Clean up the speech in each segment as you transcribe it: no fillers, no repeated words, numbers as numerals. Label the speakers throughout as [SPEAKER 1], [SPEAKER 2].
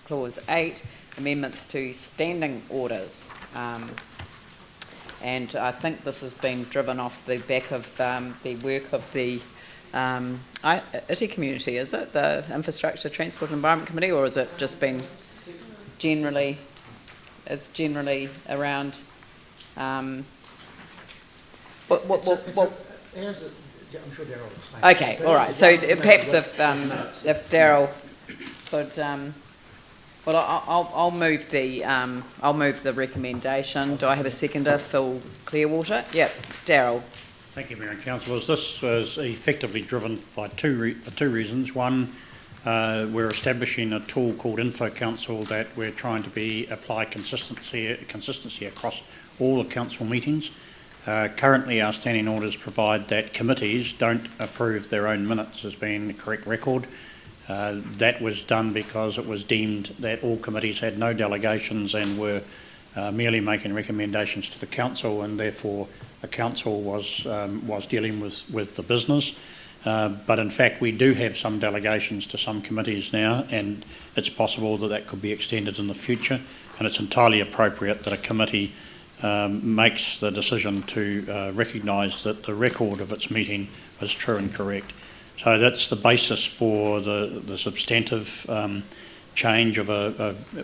[SPEAKER 1] Clause 8, amendments to standing orders. And I think this has been driven off the back of the work of the ITI community, is it? The Infrastructure, Transport and Environment Committee, or has it just been generally, it's generally around,
[SPEAKER 2] I'm sure Darryl will explain.
[SPEAKER 1] okay, all right, so perhaps if Darryl could, well, I'll move the recommendation. Do I have a seconder? Phil Clearwater. Yep, Darryl.
[SPEAKER 3] Thank you, Mayor and Councillors. This was effectively driven by two reasons. One, we're establishing a tool called Info Council that we're trying to apply consistency across all the council meetings. Currently, our standing orders provide that committees don't approve their own minutes as being the correct record. That was done because it was deemed that all committees had no delegations and were merely making recommendations to the council, and therefore the council was dealing with the business. But in fact, we do have some delegations to some committees now, and it's possible that that could be extended in the future. And it's entirely appropriate that a committee makes the decision to recognise that the record of its meeting is true and correct. So that's the basis for the substantive change of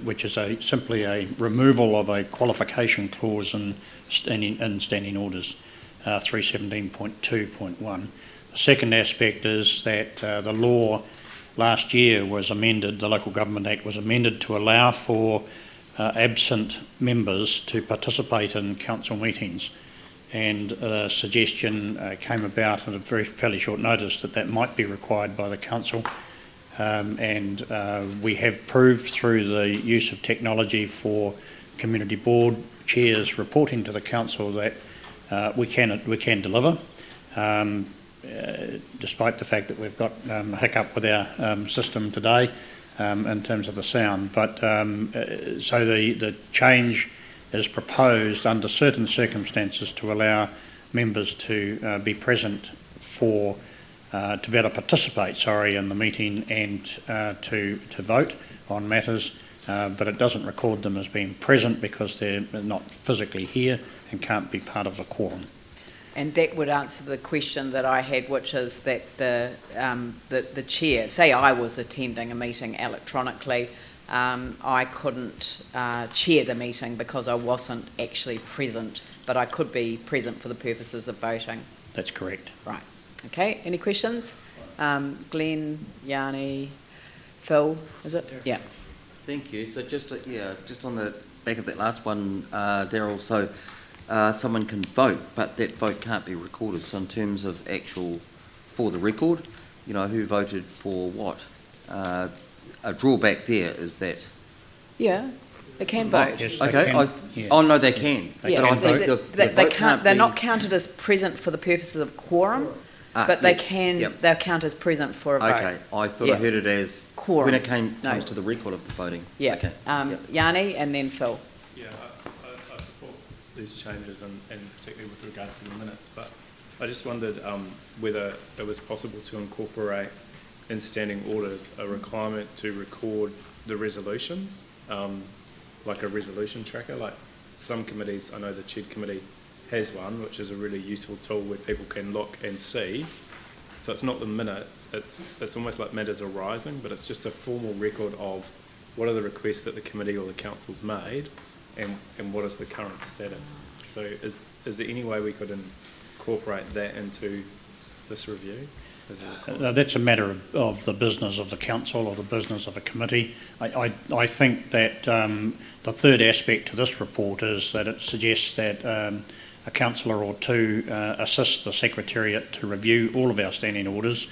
[SPEAKER 3] which is simply a removal of a qualification clause in standing orders 317.2.1. The second aspect is that the law last year was amended, the Local Government Act was amended to allow for absent members to participate in council meetings. And a suggestion came about at a fairly short notice that might be required by the council, and we have proved through the use of technology for community board chairs reporting to the council that we can deliver, despite the fact that we've got a hiccup with our system today in terms of the sound. But so the change is proposed under certain circumstances to allow members to be present to be able to participate, in the meeting and to vote on matters, but it doesn't record them as being present because they're not physically here and can't be part of the quorum.
[SPEAKER 1] And that would answer the question that I had, which is that the chair, say I was attending a meeting electronically, I couldn't chair the meeting because I wasn't actually present, but I could be present for the purposes of voting.
[SPEAKER 3] That's correct.
[SPEAKER 1] Right. Okay, any questions? Glenn, Yanni, Phil, is it? Yeah.
[SPEAKER 4] Thank you. So just on the back of that last one, Darryl, so someone can vote, but that vote can't be recorded. So in terms of actual, for the record, who voted for what? A drawback there is that...
[SPEAKER 1] Yeah, they can vote.
[SPEAKER 3] Yes,
[SPEAKER 4] okay. Oh, no, they can.
[SPEAKER 1] Yeah,
[SPEAKER 4] but I think
[SPEAKER 1] they can't. They're not counted as present for the purposes of quorum, but they can. Yep. They'll count as present for a vote.
[SPEAKER 4] Okay, I thought I heard it as quorum when it comes to the record of the voting.
[SPEAKER 1] Yeah.
[SPEAKER 4] Okay.
[SPEAKER 1] Yanni and then Phil.
[SPEAKER 5] Yeah, I support these changes and particularly with regards to the minutes, but I just wondered whether it was possible to incorporate in standing orders a requirement to record the resolutions, like a resolution tracker. Like some committees, I know the CHED committee has one, which is a really useful tool where people can look and see. So it's not the minutes, it's almost like matters arising, but it's just a formal record of what are the requests that the committee or the council's made and what is the current status. So is there any way we could incorporate that into this review?
[SPEAKER 3] That's a matter of the business of the council or the business of a committee. I think that the third aspect to this report is that it suggests that a councillor or two assist the Secretariat to review all of our standing orders,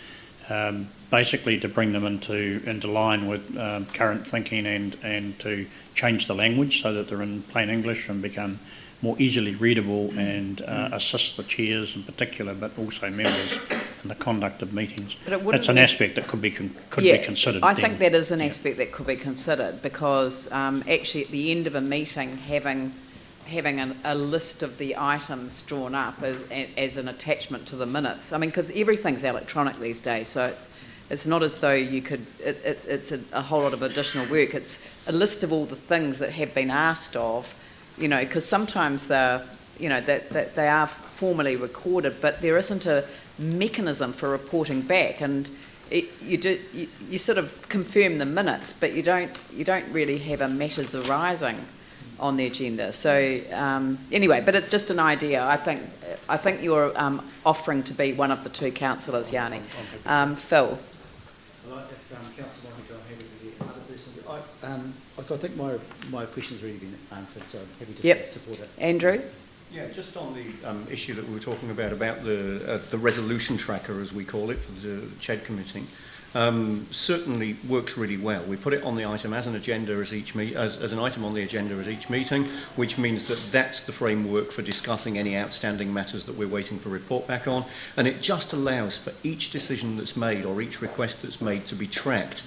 [SPEAKER 3] basically to bring them into line with current thinking and to change the language so that they're in plain English and become more easily readable and assist the chairs in particular, but also members in the conduct of meetings. That's an aspect that could be considered.
[SPEAKER 1] I think that is an aspect that could be considered because actually at the end of a meeting having a list of the items drawn up as an attachment to the minutes. I mean, because everything's electronic these days, so It's not as though you could, it's a whole lot of additional work. It's a list of all the things that have been asked of, you know, because sometimes they're, you know, that they are formally recorded, but there isn't a mechanism for reporting back, and you sort of confirm the minutes, but you don't really have a matters arising on the agenda. So anyway, but it's just an idea. I think you're offering to be one of the two councillors, Yanni. Phil.
[SPEAKER 2] Well, if Councillor Monica, I'm happy to get another person. I think my question's already been answered, so I'm happy to support it.
[SPEAKER 1] Andrew?
[SPEAKER 6] Yeah, just on the issue that we were talking about the resolution tracker, as we call it, for the CHED committee, certainly works really well. We put it on the item as an agenda as an item on the agenda at each meeting, which means that that's the framework for discussing any outstanding matters that we're waiting for report back on, and it just allows for each decision that's made or each request that's made to be tracked,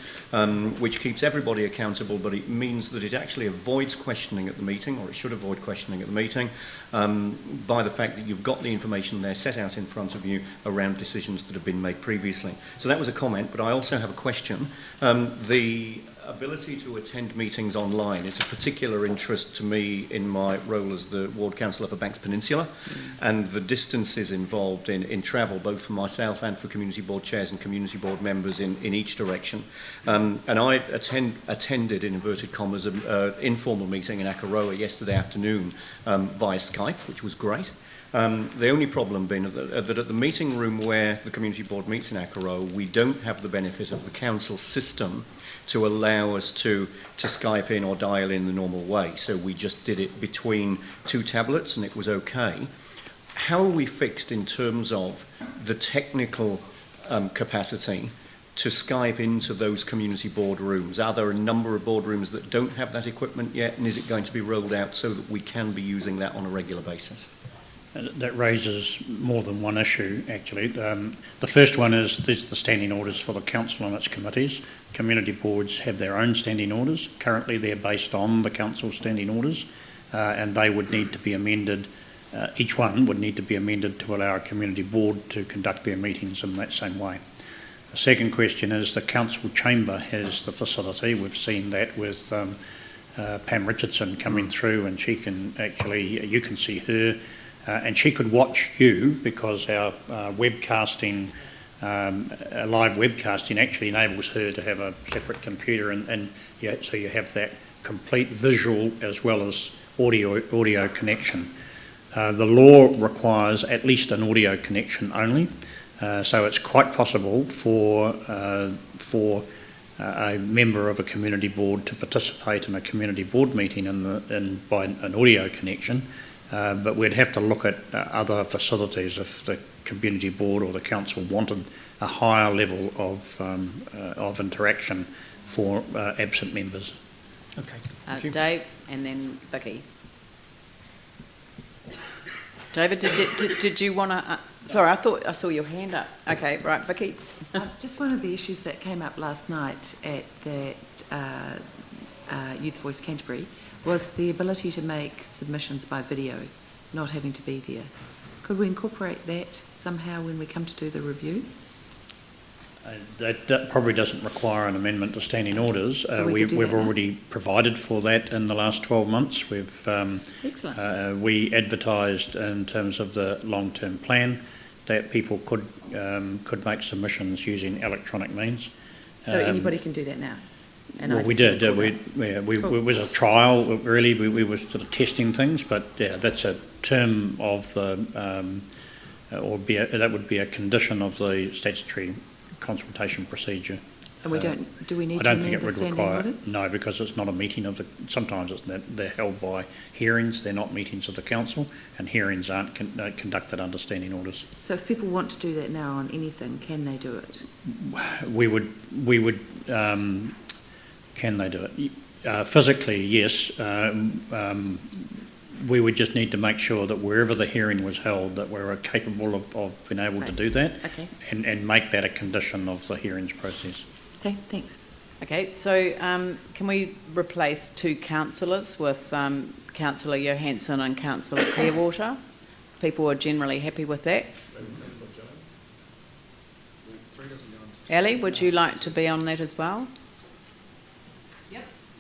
[SPEAKER 6] which keeps everybody accountable, but it means that it actually avoids questioning at the meeting, or it should avoid questioning at the meeting, by the fact that you've got the information there set out in front of you around decisions that have been made previously. So that was a comment, but I also have a question. The ability to attend meetings online is a particular interest to me in my role as the Ward Councillor for Banks Peninsula, and the distances involved in travel, both for myself and for Community Board chairs and Community Board members in each direction. And I attended, in inverted commas, an informal meeting in Akaroa yesterday afternoon via Skype, which was great. The only problem being that at the meeting room where the Community Board meets in Akaroa, we don't have the benefit of the council system to allow us to Skype in or dial in the normal way. So we just did it between two tablets and it was okay. How are we fixed in terms of the technical capacity to Skype into those community board rooms? Are there a number of boardrooms that don't have that equipment yet, and is it going to be rolled out so that we can be using that on a regular basis?
[SPEAKER 3] That raises more than one issue, actually. The first one is there's the standing orders for the council and its committees. Community boards have their own standing orders. Currently, they're based on the council's standing orders, and they would need to be amended. Each one would need to be amended to allow a community board to conduct their meetings in that same way. The second question is the council chamber has the facility. We've seen that with Pam Richardson coming through, and she can actually, you can see her, and she could watch you, because our webcasting, live webcasting actually enables her to have a separate computer, and so you have that complete visual as well as audio connection. The law requires at least an audio connection only, so it's quite possible for a member of a community board to participate in a community board meeting by an audio connection. But we'd have to look at other facilities if the community board or the council wanted a higher level of interaction for absent members.
[SPEAKER 6] Okay. Thank you.
[SPEAKER 1] Dave, and then Vicky. David, did you want to? Sorry, I thought I saw your hand up. Okay, right, Vicky.
[SPEAKER 7] Just one of the issues that came up last night at that Youth Voice Canterbury was the ability to make submissions by video, not having to be there. Could we incorporate that somehow when we come to do the review?
[SPEAKER 3] That probably doesn't require an amendment to standing orders.
[SPEAKER 7] So
[SPEAKER 3] we've already provided for that in the last 12 months. We've
[SPEAKER 7] Excellent.
[SPEAKER 3] we advertised in terms of the long-term plan that people could make submissions using electronic means.
[SPEAKER 7] So anybody can do that now?
[SPEAKER 3] Well, we did. It was a trial, really. We were sort of testing things, but yeah, that's a term of the, that would be a condition of the statutory consultation procedure.
[SPEAKER 7] And we don't, do we need to
[SPEAKER 3] I don't think
[SPEAKER 7] amend
[SPEAKER 3] it
[SPEAKER 7] the
[SPEAKER 3] would
[SPEAKER 7] standing
[SPEAKER 3] require,
[SPEAKER 7] orders?
[SPEAKER 3] no, because it's not a meeting of the, sometimes it's that they're held by hearings, they're not meetings of the council, and hearings aren't conducted under standing orders.
[SPEAKER 7] So if people want to do that now on anything, can they do it?
[SPEAKER 3] We would, can they do it? Physically, yes. We would just need to make sure that wherever the hearing was held, that we're capable of being able to do that,
[SPEAKER 7] Okay.
[SPEAKER 3] and make that a condition of the hearings process.
[SPEAKER 7] Okay, thanks.
[SPEAKER 1] Okay, so can we replace two councillors with Councillor Johansson and Councillor Clearwater? People are generally happy with that.
[SPEAKER 2] Three doesn't go on
[SPEAKER 1] Ellie, would you like to be on that as well?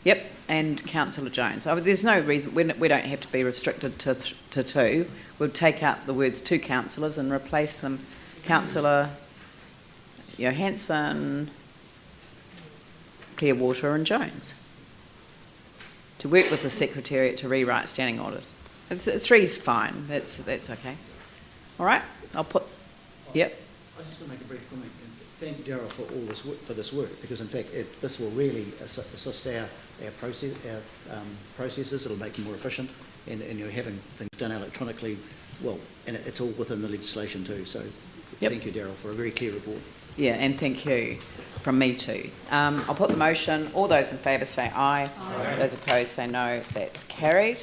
[SPEAKER 1] Yep, and councillor Jones. There's no reason, we don't have to be restricted to two. We'll take out the words two councillors and replace them councillor Johansson, Clearwater and Jones. To work with the Secretariat to rewrite standing orders. Three's fine, that's okay. All right, I'll put, yep.
[SPEAKER 2] I just want to make a brief comment and thank Daryl for all this work, because in fact this will really assist our processes. It'll make them more efficient, and you're having things done electronically. Well, and it's all within the legislation too. So thank you, Daryl, for a very clear report. Yeah,
[SPEAKER 1] and thank you from me too. I'll put the motion. All those in favour say aye. Those opposed say no. That's carried.